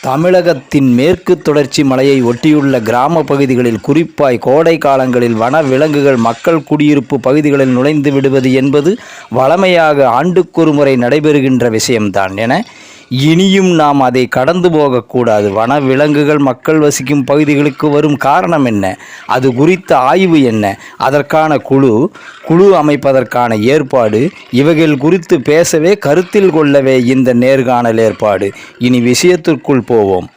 தமிழகத்தின் மேற்கு தொடர்ச்சி மலையை ஒட்டியுள்ள கிராம பகுதிகளில் குறிப்பாய் கோடை காலங்களில் வன விலங்குகள் மக்கள் குடியிருப்பு பகுதிகளில் நுழைந்து விடுவது என்பது வழமையாக ஆண்டுக்கொரு முறை நடைபெறுகின்ற விஷயம்தான் என இனியும் நாம் அதை கடந்து போகக்கூடாது. வன விலங்குகள் மக்கள் வசிக்கும் பகுதிகளுக்கு வரும் காரணம் என்ன, அது குறித்த ஆய்வு என்ன, அதற்கான குழு அமைப்பதற்கான ஏற்பாடு, இவைகள் குறித்து பேசவே கருத்தில் கொள்ளவே இந்த நேர்காணல் ஏற்பாடு. இனி விஷயத்திற்குள் போவோம்.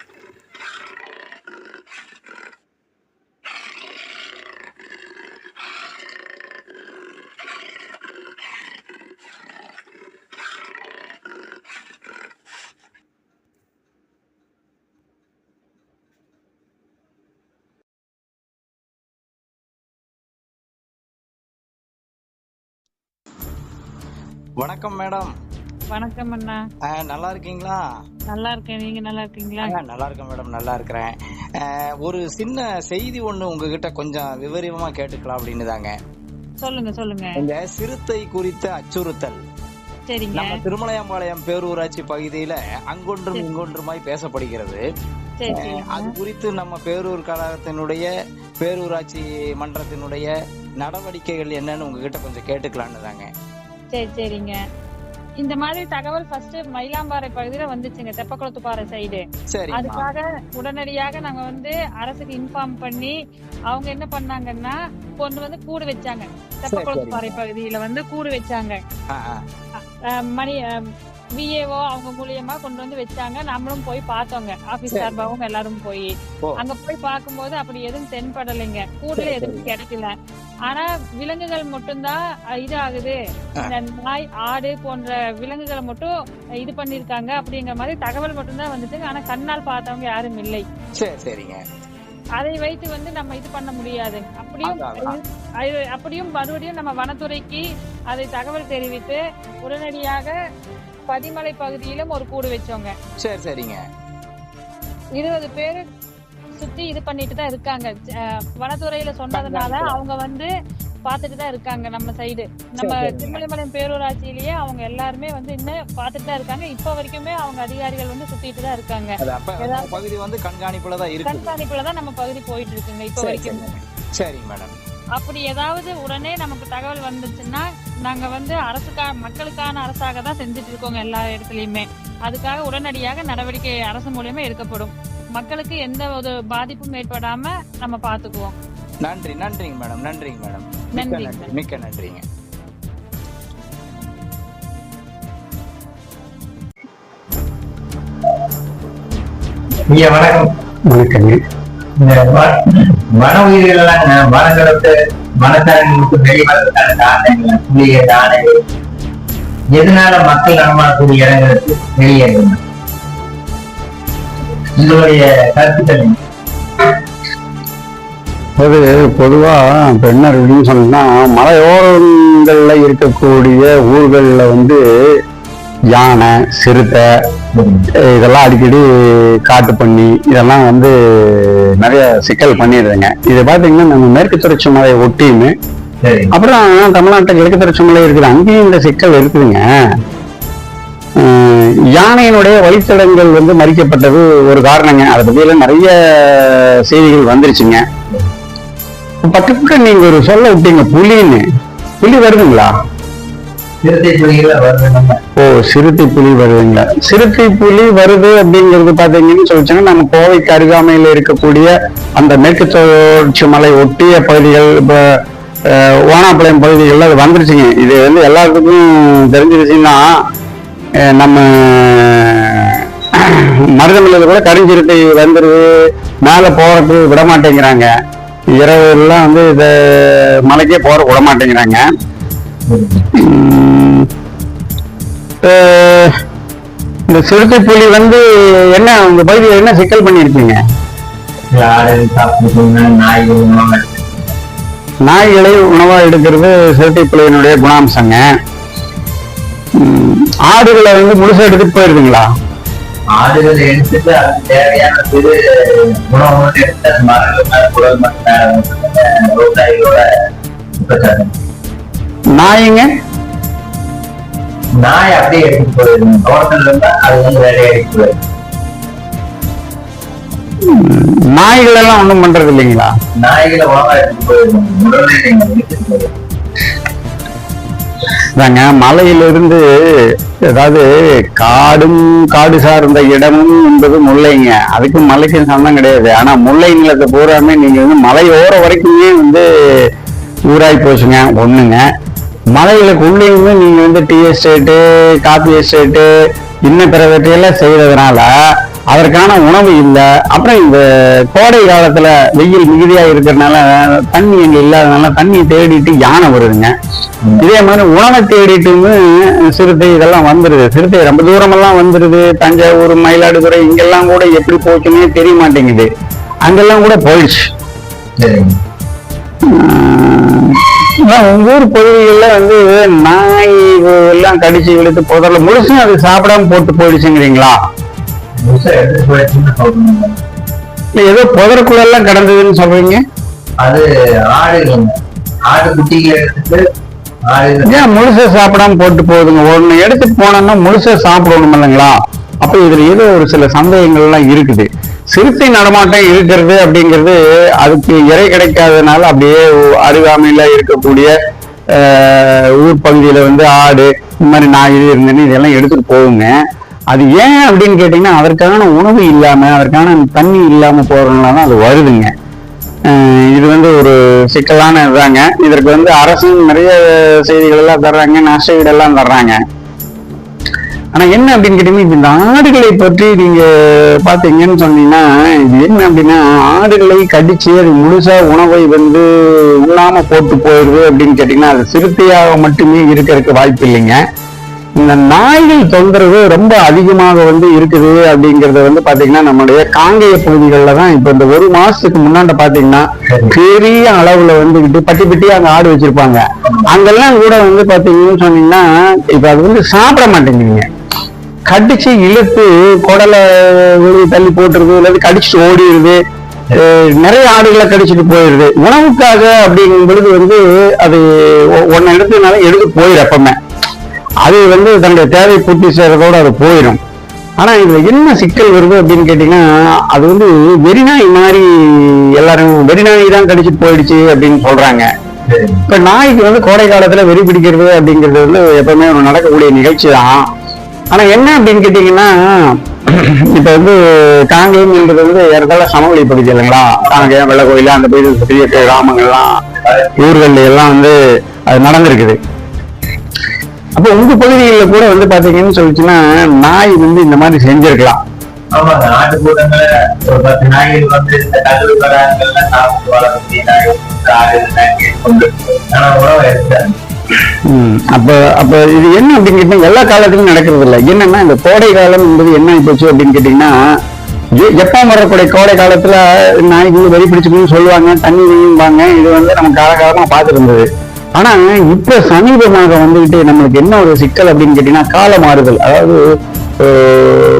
வணக்கம் மேடம். வணக்கம் அண்ணா. நல்லா இருக்கீங்களா? நல்லா இருக்கேன், நீங்க நல்லா இருக்கீங்களா? நல்லா இருக்கேன் மேடம், நல்லா இருக்கிறேன். ஒரு சின்ன செய்தி ஒண்ணு உங்ககிட்ட கொஞ்சம் விவரமா கேட்டுக்கலாம் அப்படின்னு தாங்க. சொல்லுங்க சொல்லுங்க. இந்த சிறுத்தை குறித்த அச்சுறுத்தல் சரிங்க. நம்ம திருமலையாம்பாளையம் பேரூராட்சி பகுதியில அங்கொன்றும் இங்கொன்றுமாய் பேசப்படுகிறது. அது குறித்து நம்ம பேரூர் கழகத்தினுடைய பேரூராட்சி மன்றத்தினுடைய நடவடிக்கைகள் என்னன்னு உங்ககிட்ட கொஞ்சம் கேட்டுக்கலான்னு தாங்க. சரி சரிங்க. இந்த மாதிரி தகவல் ஃபர்ஸ்ட் மயிலாம்பாறை பகுதியில வந்துச்சுங்க, தெப்பக்குளத்துப்பாறை சைடு. அதுக்காக உடனடியாக நாங்க அரசுக்கு இன்ஃபார்ம் பண்ணி அவங்க என்ன பண்ணாங்கன்னா கொண்டு கூடு வச்சாங்க. தெப்பக்குளத்துப்பாறை பகுதியில கூடு வச்சாங்க. மணி விஏஓ அவங்க மூலியமா கொண்டு வச்சாங்க. நம்மளும் போய் பார்த்தோங்க, ஆபீஸ் சார்பாவும் எல்லாரும் போய் அங்க போய் பார்க்கும்போது அப்படி எதுவும் தென்படலைங்க, கூடுல எதுவும் கிடைக்கல. ஆனா விலங்குகள் மட்டும்தான் இது ஆகுது, இந்த நாய் ஆடு போன்ற விலங்குகளை மட்டும் இது பண்ணிருக்காங்க அப்படிங்கிற மாதிரி தகவல் மட்டும்தான் வந்துச்சுங்க. ஆனா கண்ணால் பார்த்தவங்க யாரும் இல்லை. அதை வைத்து நம்ம இது பண்ண முடியாது. அப்படியும் மறுபடியும் நம்ம வனத்துறைக்கு அதை தகவல் தெரிவித்து உடனடியாக பதிமலை பகுதியிலும் ஒரு கூடு வச்சோங்க. 20 பேரு சுத்தி இது பண்ணிட்டு தான் இருக்காங்க. வனத்துறையில சொன்னதுனால அவங்க பாத்துட்டு தான் இருக்காங்க. நம்ம சைடு நம்ம திருமலைமலையம் பேரூராட்சியிலேயே அவங்க எல்லாருமே இன்னும் பாத்துட்டு தான் இருக்காங்க. இப்ப வரைக்குமே அவங்க அதிகாரிகள் சுத்திட்டு தான் இருக்காங்க. கண்காணிப்புல தான் நம்ம பகுதி போயிட்டு இருக்குங்க இப்ப வரைக்கும். சரிங்க மேடம். அப்படி ஏதாவது உடனே நமக்கு தகவல் வந்துச்சுன்னா நாங்க மக்களுக்கான அரசாக தான் செஞ்சுட்டு இருக்கோங்க எல்லா இடத்துலயுமே. அதுக்காக உடனடியாக நடவடிக்கை அரசு மூலியமா எடுக்கப்படும். மக்களுக்கு எந்த ஒரு பாதிப்பும் ஏற்படாம நம்ம பாத்துக்குவோம். நன்றிங்க மேடம். நன்றிங்க மேடம். மிக்க நன்றிங்க. வணக்கம். இந்த வன உயிரிகள் வனங்களுக்கு வனத்தாரங்களுக்கு வெளிவரதுக்கான காரணங்கள் புதிய தானங்கள் எதனால மக்கள் நடமாடக்கூடிய இடங்களுக்கு வெளியேறும், உங்களுடைய கருத்துக்கள்? அது பொதுவா என்ன அப்படின்னு சொன்னா, மலையோரங்கள்ல இருக்கக்கூடிய ஊர்கள்ல யானை, சிறுத்தை இதெல்லாம் அடிக்கடி காட்டு பண்ணி இதெல்லாம் நிறைய சிக்கல் பண்ணிடுதுங்க. இதை பாத்தீங்கன்னா நம்ம மேற்கு தொடர்ச்சி மலையை ஒட்டியுமே அப்புறம் தமிழ்நாட்டுக்கு கிழக்கு தொடர்ச்சி மலை இருக்குது, அங்கேயும் இந்த சிக்கல் இருக்குதுங்க. யானையினுடைய வழித்தடங்கள் மறிக்கப்பட்டது ஒரு காரணங்க. அதை பத்தியெல்லாம் நிறைய செய்திகள் வந்துருச்சுங்க. பக்கத்துக்கு நீங்க ஒரு சொல்ல விட்டீங்க புலின்னு. புலி வருதுங்களா? சிறுத்தை புலி வருதுங்களா? சிறுத்தை புலி வருது அப்படிங்கிறது பாத்தீங்கன்னு சொல்லிச்சாங்கன்னா நம்ம கோவைக்கு அருகாமையில இருக்கக்கூடிய அந்த மேற்கு தொடர்ச்சி மலை ஒட்டிய பகுதிகள், இப்ப ஓனாப்பாளையம் பகுதிகள்ல அது வந்துருச்சுங்க. இது எல்லாத்துக்கும் தெரிஞ்சிருச்சுன்னா நம்ம மருதமலையில கூட கருஞ்சிறுத்தை வந்துருது, மேல போறதுக்கு விட மாட்டேங்கிறாங்க. இரவு எல்லாம் இத மலைக்கே போற விட மாட்டேங்கிறாங்க. இந்த சிறுத்தை புலி என்ன உங்க பகுதியில் என்ன சிக்கல் பண்ணிருக்கீங்க? நாய்களை உணவா எடுக்கிறது சிறுத்தை புலியினுடைய குணாம்சங்க. ஆடுகளை முழுசா எடுத்துட்டு போயிருக்குங்களா? ஆடுகள் எடுத்துட்டு அது தேவையான சிறு உணவு எடுத்து விவசாயிகளோட நாய்ங்க, நாய் அப்படியே எடுத்துட்டு போயிருக்கு. தோட்டத்துல இருந்தா அது வேலையை எடுத்து போயிருக்கு. நாய்கள் எல்லாம் ஒண்ணும் பண்றது இல்லைங்களா? நாய்களை உணவா எடுத்துட்டு போயிருக்கோம், உடனே எடுத்துட்டு போயிருக்கோம். தாங்க மலையிலிருந்து, அதாவது காடு சார்ந்த இடமும் என்பது முல்லைங்க, அதுக்கும் மலைக்கும் சம்பந்தம் கிடையாது. ஆனா முல்லை நிலத்தை பூராமே நீங்க வந்து மலையோர வரைக்குமே வந்து ஊராய் போச்சுங்க ஒண்ணுங்க. மலைகளுக்குள்ளேயுமே நீங்க வந்து டீ எஸ்டேட்டு, காபி எஸ்டேட்டு, இன்னும் பிறவற்றையெல்லாம் செய்யறதுனால அதற்கான உணவு இல்லை. அப்புறம் இந்த கோடை காலத்துல வெயில் மிகுதியா இருக்கிறதுனால தண்ணி எங்க இல்லாதனால தண்ணி தேடிட்டு யானை வருதுங்க. இதே மாதிரி உணவை தேடிட்டுன்னு சிறுத்தை இதெல்லாம் வந்துருது. சிறுத்தை ரொம்ப தூரமெல்லாம் வந்துருது. தஞ்சாவூர், மயிலாடுதுறை இங்கெல்லாம் கூட எப்படி போச்சுன்னே தெரிய மாட்டேங்குது. அங்கெல்லாம் கூட போயிடுச்சு. உங்க ஊர் பகுதிகளில் வந்து நாய் எல்லாம் கடிச்சு இழுத்து புதர்ல முழுசும் அது சாப்பிடாம போட்டு போயிடுச்சுங்கிறீங்களா? ஏதோ புதருக்குள்ள எல்லாம் கிடந்ததுன்னு சொல்றீங்க. அது ஆடு குட்டிகளை எடுத்துட்டு ஏன் முழுசா சாப்பிடாம போட்டு போகுதுங்க? ஒண்ணு எடுத்துட்டு போனோம்னா முழுசா சாப்பிடணும் இல்லைங்களா? அப்ப இதுல ஏதோ ஒரு சில சந்தேகங்கள் எல்லாம் இருக்குது. சிறுத்தை நடமாட்டம் இருக்கிறது அப்படிங்கிறது அதுக்கு இறை கிடைக்காததுனால அப்படியே அருகாமையில இருக்கக்கூடிய ஊர் பகுதியில வந்து ஆடு இந்த மாதிரி நாய் இருந்ததுன்னு இதெல்லாம் எடுத்துட்டு போகுங்க. அது ஏன் அப்படின்னு கேட்டீங்கன்னா அதற்கான உணவு இல்லாம, அதற்கான தண்ணி இல்லாம போறதுனால அது வருதுங்க. இது வந்து ஒரு சிக்கலான இதுதாங்க. இதற்கு வந்து அரசும் நிறைய செய்திகள் எல்லாம் தர்றாங்க, நஷ்டஈடு எல்லாம் தர்றாங்க. ஆனா என்ன அப்படின்னு கேட்டீங்கன்னா இந்த ஆடுகளை பற்றி நீங்க பாத்தீங்கன்னு சொன்னீங்கன்னா இது என்ன அப்படின்னா, ஆடுகளை கடிச்சு அது முழுசா உணவை வந்து உண்ணாம போட்டு போயிடுது அப்படின்னு கேட்டீங்கன்னா அது சிறுத்தையாக மட்டுமே இருக்கிறதுக்கு வாய்ப்பு இல்லைங்க. இந்த நாய்கள் தொந்தரவு ரொம்ப அதிகமாக வந்து இருக்குது. அப்படிங்கறத வந்து பாத்தீங்கன்னா நம்மளுடைய காங்கேய பகுதிகளில் தான் இப்ப இந்த ஒரு மாசத்துக்கு முன்னாண்ட பாத்தீங்கன்னா பெரிய அளவுல வந்துகிட்டு பட்டி பட்டியா அங்க ஆடு வச்சிருப்பாங்க. அங்கெல்லாம் கூட வந்து பாத்தீங்கன்னு சொன்னீங்கன்னா இப்ப அது வந்து சாப்பிட மாட்டேங்குதுங்க. கடிச்சு இழுத்து குடலை வெளியே தள்ளி போட்டுருது, இல்லாது கடிச்சு ஓடிடுது. நிறைய ஆடுகளை கடிச்சிட்டு போயிடுது. உணவுக்காக அப்படிங்கும் பொழுது வந்து அது ஒன்ன எடுத்ததுனால எடுத்து போயிடும். எப்பவுமே அது வந்து தன்னுடைய தேவை பூர்த்தி செய்யறதோட அது போயிடும். ஆனா இதுல என்ன சிக்கல் வருது அப்படின்னு கேட்டீங்கன்னா அது வந்து வெறிநாய் மாதிரி எல்லாரும் வெறிநாய் தான் கடிச்சிட்டு போயிடுச்சு அப்படின்னு சொல்றாங்க. இப்ப நாய்க்கு வந்து கோடை காலத்துல வெறி பிடிக்கிறது அப்படிங்கிறது வந்து எப்பவுமே ஒரு நடக்கக்கூடிய நிகழ்ச்சி தான். ஆனா என்ன அப்படின்னு கேட்டீங்கன்னா இப்ப வந்து காங்கேயம் என்பது வந்து ஏறத்தாழ சமவெளி பகுதி இல்லைங்களா? காங்கேயம், வெள்ளக்கோயில் அந்த பகுதியில் பெரிய கிராமங்கள்லாம் ஊர்கள்ல எல்லாம் வந்து அது நடந்திருக்குது. அப்ப உங்க பகுதிகளில் கூட வந்து பாத்தீங்கன்னு சொல்லிச்சுன்னா நாய் வந்து இந்த மாதிரி செஞ்சிருக்கலாம். ஆமாங்க, ஆட்டு கூட்டங்களை ஒரு 10 நாய்கள் வந்து இந்த கல்லூரி வராங்கெல்லாம் சாப்பிட்டு வளர்ச்சி ஆனா உணவை எடுத்தாங்க. அப்ப இது என்ன அப்படின்னு கேட்டீங்கன்னா எல்லா காலத்திலும் நடக்கிறது இல்லை. என்னன்னா இந்த கோடை காலம் என்பது என்ன போச்சு அப்படின்னு கேட்டீங்கன்னா எப்ப வரக்கூடிய கோடை காலத்துல நாய்க்கு வெறி பிடிச்சுக்கணும்னு சொல்லுவாங்க, தண்ணி வெய்யும்பாங்க. இது வந்து நம்ம காலகாலமா பார்த்துட்டு இருந்தது. ஆனா இப்ப சமீபமாக வந்துகிட்டு நம்மளுக்கு என்ன ஒரு சிக்கல் அப்படின்னு கேட்டீங்கன்னா கால மாறுதல். அதாவது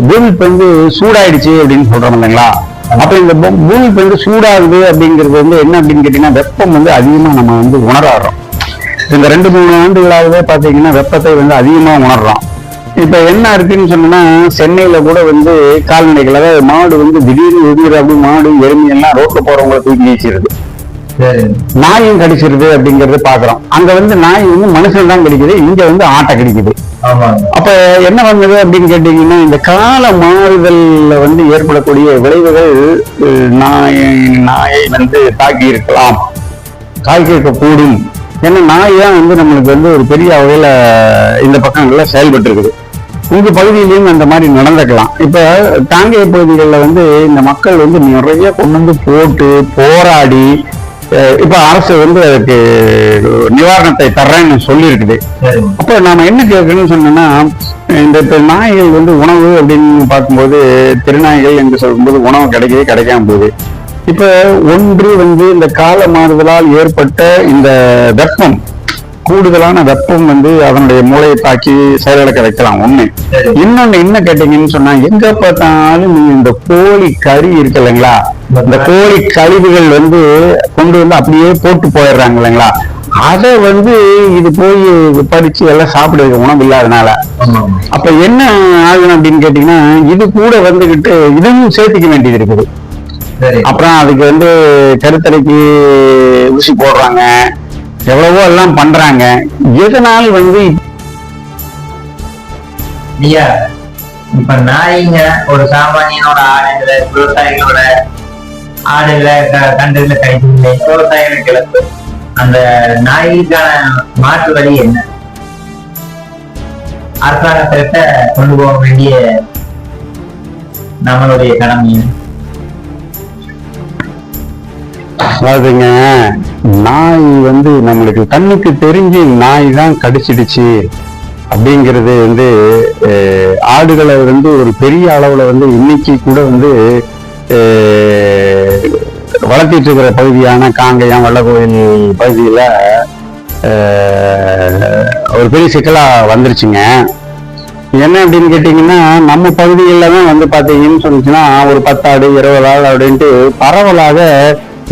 பூமி வந்து சூடாயிடுச்சு அப்படின்னு சொல்றோம் இல்லைங்களா? அப்ப இந்த பூமி வந்து சூடாகுது அப்படிங்கிறது வந்து என்ன அப்படின்னு கேட்டீங்கன்னா வெப்பம் வந்து அதிகமா நம்ம வந்து உணர்றோம். இந்த 2-3 ஆண்டுகளாகவே பாத்தீங்கன்னா வெப்பத்தை வந்து அதிகமா உணர்றோம். இப்ப என்ன இருக்குன்னு சொன்னா சென்னையில கூட வந்து கால்நடைகள், அதாவது மாடு வந்து திடீர்னு எதிர் அப்படி மாடு எருமை எல்லாம் ரோட்ல போறவங்களை தூக்கி வீசிடுது, நாயும் கடிச்சிருது அப்படிங்கறது பாக்குறோம். அங்க வந்து நாய் வந்து மனுஷன் தான் கடிக்குது, இங்க வந்து ஆட்டை கடிக்குது. அப்ப என்ன வந்தது அப்படின்னு கேட்டீங்கன்னா இந்த கால மாறுதல்ல வந்து ஏற்படக்கூடிய விளைவுகள் நாயை வந்து தாக்கி இருக்கலாம், தாக்கி இருக்கக்கூடும். ஏன்னா நாய் தான் வந்து நம்மளுக்கு வந்து ஒரு பெரிய வகையில இந்த பக்கங்கள்ல செயல்பட்டு இருக்குது. உங்க பகுதியிலையும் அந்த மாதிரி நடந்துக்கலாம். இப்ப காங்கேய பகுதிகளில் வந்து இந்த மக்கள் வந்து நிறைய கொண்டு வந்து போட்டு போராடி இப்ப அரசு வந்து அதுக்கு நிவாரணத்தை தர்றேன்னு சொல்லி இருக்குது. அப்ப நாம என்ன கேட்கணும்னு சொன்னோம்னா இந்த நாய்கள் வந்து உணவு அப்படின்னு பார்க்கும்போது திருநாய்கள் என்று சொல்லும்போது உணவு கிடைக்காம போகுது. இப்ப ஒன்று வந்து இந்த கால மாறுதலால் ஏற்பட்ட இந்த வெப்பம், கூடுதலான வெப்பம் வந்து அதனுடைய மூளையை தாக்கி செயலிழக்க வைக்கலாம் ஒண்ணு. இன்னொன்னு என்ன கேட்டீங்கன்னு சொன்னா எங்க பார்த்தாலும் நீங்க இந்த கோழி கறி இருக்கு இல்லைங்களா, இந்த கோழி கழிவுகள் வந்து கொண்டு வந்து அப்படியே போட்டு போயிடுறாங்க இல்லைங்களா, அதை வந்து இது போய் படிச்சு எல்லாம் சாப்பிடுறது உணவு இல்லாதனால. அப்ப என்ன ஆகணும் அப்படின்னு கேட்டீங்கன்னா இது கூட வந்துகிட்டு இதுவும் சேர்த்துக்க வேண்டியது இருக்குது. அப்புறம் அதுக்கு வந்து கருத்தடைக்கு ஊசி போடுறாங்க, எவ்வளவோ எல்லாம் பண்றாங்க. எதனால் வந்து இப்ப நாய்ங்க ஒரு சாமானியனோட ஆடுகளை, விவசாயிகளோட ஆடுகளை கண்டுகளை கழிச்சு விவசாயிகளுக்கு இழப்பு. அந்த நாய்க்கான மாற்று வழி என்ன? அரசாங்கத்திட்ட கொண்டு போக வேண்டிய நம்மளுடைய கடமை. அதாவதுங்க, நாய் வந்து நம்மளுக்கு கண்ணுக்கு தெரிஞ்சு நாய் தான் கடிச்சிடுச்சு அப்படிங்கிறது வந்து ஆடுகளை வந்து ஒரு பெரிய அளவுல வந்து இன்னைக்கு கூட வந்து வளர்த்திட்டு இருக்கிற பகுதியான காங்கயம் வெள்ளக்கோயில் பகுதியில ஒரு பெரிய சிக்கலா வந்துருச்சுங்க. என்ன அப்படின்னு கேட்டீங்கன்னா, நம்ம பகுதிகளில் தான் வந்து பாத்தீங்கன்னு சொன்னிச்சுன்னா ஒரு 10 ஆடு 20 ஆடு அப்படின்ட்டு பரவலாக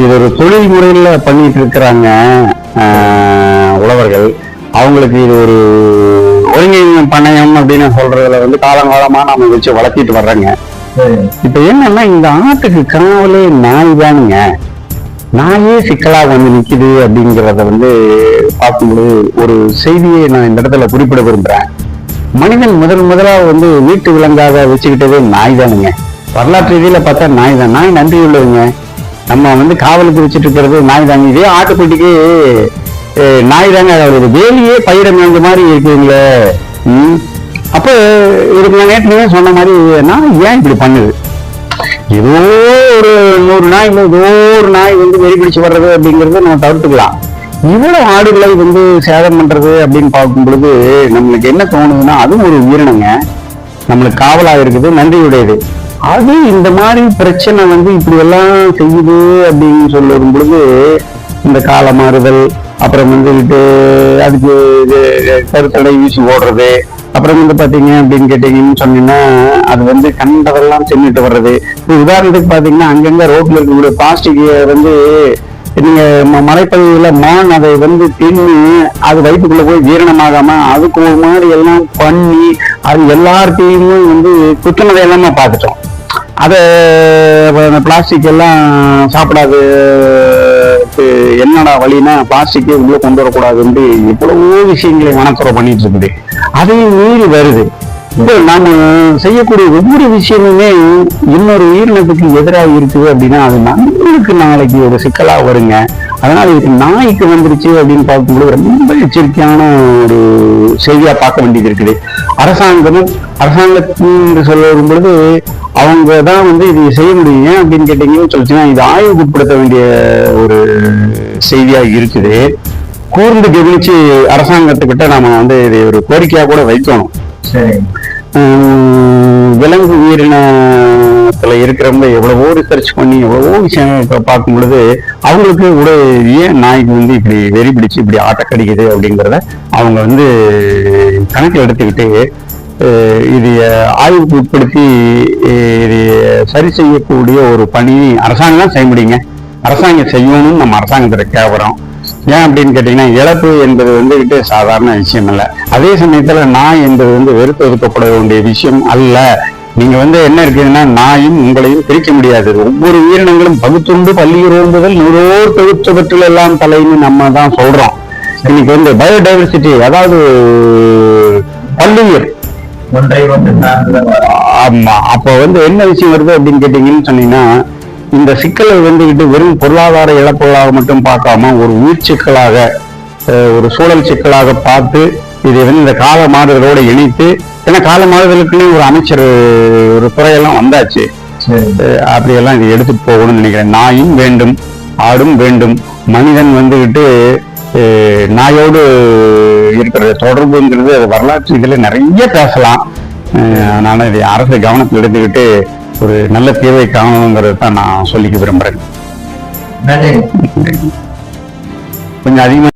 இது ஒரு தொழில் முறையில பண்ணிட்டு இருக்கிறாங்க உழவர்கள். அவங்களுக்கு இது ஒரு ஒருங்கிணைந்த பண்ணையம் அப்படின்னு சொல்றதுல வந்து காலங்காலமா நம்ம வச்சு வளர்த்திட்டு வர்றோங்க. இப்ப என்னன்னா, இந்த ஆட்டுக்கு காவலே நாய் தானுங்க. நாயே சிக்கலா வந்து நிக்குது அப்படிங்கிறத வந்து பார்க்கும்போது ஒரு செய்தியை நான் இந்த இடத்துல குறிப்பிட விரும்புறேன். மனிதன் முதலா வந்து வீட்டு விலங்காக வச்சுக்கிட்டதே நாய் தானுங்க. வரலாற்று ரீதியில பார்த்தா நாய் தான். நாய் நன்றி உள்ளதுங்க. நம்ம வந்து காவலுக்கு வச்சுட்டு இருக்கிறது நாய் தாங்க. இதே ஆட்டுக்குட்டிக்கு நாய் தாங்க அதோட வேலையே பயிர மேய்ந்த மாதிரி இருக்குங்களே. அப்ப இதுக்கு நான் நேற்று சொன்ன மாதிரி நாய் ஏன் இப்படி பண்ணுது? ஏதோ ஒரு 100 நாய் ஏதோ ஒரு நாய் வந்து வெறி பிடிச்சு வர்றது அப்படிங்கறத நம்ம தவிர்த்துக்கலாம். இவ்வளவு ஆடுகளை வந்து சேதம் பண்றது அப்படின்னு பார்க்கும் பொழுது நம்மளுக்கு என்ன தோணுதுன்னா, அதுவும் ஒரு உயிரினங்க, நம்மளுக்கு காவலா இருக்குது, நன்றியுடையது. அது இந்த மாதிரி பிரச்சனை வந்து இப்படி எல்லாம் செய்யுது அப்படின்னு சொல்லும் பொழுது இந்த கால மாறுதல், அப்புறம் வந்துட்டு அதுக்கு கருத்தடை வீசி ஓடுறது, அப்புறம் வந்து பாத்தீங்க அப்படின்னு கேட்டீங்கன்னு சொன்னீங்கன்னா அது வந்து கண்டதெல்லாம் தின்னுட்டு வர்றது. இப்போ உதாரணத்துக்கு பாத்தீங்கன்னா, அங்கங்க ரோட்ல இருக்கக்கூடிய பிளாஸ்டிக் வந்து நீங்க மலைப்பகுதியில மான் அதை வந்து தின்னு அது வயிற்றுக்குள்ள போய் ஜீரணமாகாம அதுக்கு ஒரு மாதிரி எல்லாம் பண்ணி அது எல்லார்த்தையும் வந்து குத்துனதை எல்லாமே பார்த்துட்டோம். அதை பிளாஸ்டிக் எல்லாம் சாப்பிடாது. என்னடா வழின்னா பிளாஸ்டிக்கே உள்ள கொண்டு வரக்கூடாதுன்னு எவ்வளவோ விஷயங்களை வனத்துறை பண்ணிட்டு இருக்குது. அதையும் மீறி வருது. இப்போ நாம செய்யக்கூடிய ஒவ்வொரு விஷயமுமே இன்னொரு உயிரினத்துக்கு எதிராக இருக்குது அப்படின்னா அது நம்மளுக்கு நாளைக்கு ஒரு சிக்கலா வருங்க. அதனால இதுக்கு நாய்க்கு வந்துருச்சு அப்படின்னு பார்க்கும்போது ரொம்ப எச்சரிக்கையான ஒரு செய்தியா பார்க்க வேண்டியது இருக்குது. அரசாங்கத்தின் சொல்லும் பொழுது அவங்க தான் வந்து இது செய்ய முடியும். ஏன் அப்படின்னு கேட்டீங்கன்னு சொல்லிச்சுன்னா, இது ஆய்வுக்கு உட்படுத்த வேண்டிய ஒரு செய்தியா இருக்குது. கூர்ந்து கவனிச்சு அரசாங்கத்துக்கிட்ட நாம வந்து இது ஒரு கோரிக்கையா கூட வைக்கணும். விலங்கு உயிரினத்துல இருக்கிறவங்க எவ்வளவோ ரிசர்ச் பண்ணி எவ்வளவோ விஷயம் பார்க்கும் பொழுது அவங்களுக்கு கூட ஏன் நாய்க்கு வந்து இப்படி வெறி பிடிச்சு இப்படி ஆட்டக்கடிக்குது அப்படிங்கிறத அவங்க வந்து கணக்கில் எடுத்துக்கிட்டு இது ஆய்வுக்கு உட்படுத்தி இது சரி செய்யக்கூடிய ஒரு பணி அரசாங்கம் தான் செய்ய முடியுங்க. அரசாங்கம் செய்யணும்னு நம்ம அரசாங்கத்துல கேட்கிறோம். ஏன் அப்படின்னு கேட்டீங்கன்னா, இழப்பு என்பது வந்துகிட்டு சாதாரண விஷயம் இல்லை. அதே சமயத்துல நாய் என்பது வந்து வெறுத்து ஒதுக்கப்பட வேண்டிய விஷயம் அல்ல. நீங்க வந்து என்ன இருக்குதுன்னா, நாயும் உங்களையும் பிரிக்க முடியாது. ஒவ்வொரு உயிரினங்களும் பகுத்துண்டு பள்ளியுறும்புதல் நூறோர் தொகுற்றவற்றில் எல்லாம் தலைன்னு நம்ம தான் சொல்றோம். இன்னைக்கு வந்து பயோடைவர்சிட்டி, அதாவது பல்லுயிர். ஆமா, அப்ப வந்து என்ன விஷயம் வருது அப்படின்னு கேட்டீங்கன்னு சொன்னீங்கன்னா, இந்த சிக்கலை வந்துகிட்டு வெறும் பொருளாதார இழப்புகளாக மட்டும் பார்க்காம ஒரு உயிர் சிக்கலாக, ஒரு சூழல் சிக்கலாக பார்த்து இதை வந்து இந்த கால மாறுதலோட இணைத்து, ஏன்னா கால மாறுதலுக்குன்னு ஒரு அமைச்சர் ஒரு துறையெல்லாம் வந்தாச்சு, அப்படியெல்லாம் இதை எடுத்துட்டு போகணும்னு நினைக்கிறேன். நாயும் வேண்டும், ஆடும் வேண்டும். மனிதன் வந்துகிட்டு நாயோடு இருக்கிற தொடர்புங்கிறது அது வரலாற்று இதில் நிறைய பேசலாம். அதனால இதை அரசு கவனத்தில் எடுத்துக்கிட்டு ஒரு நல்ல தீர்வை காணணுங்கிறது தான் நான் சொல்லிக்க விரும்புறேன். கொஞ்சம் அதிகமா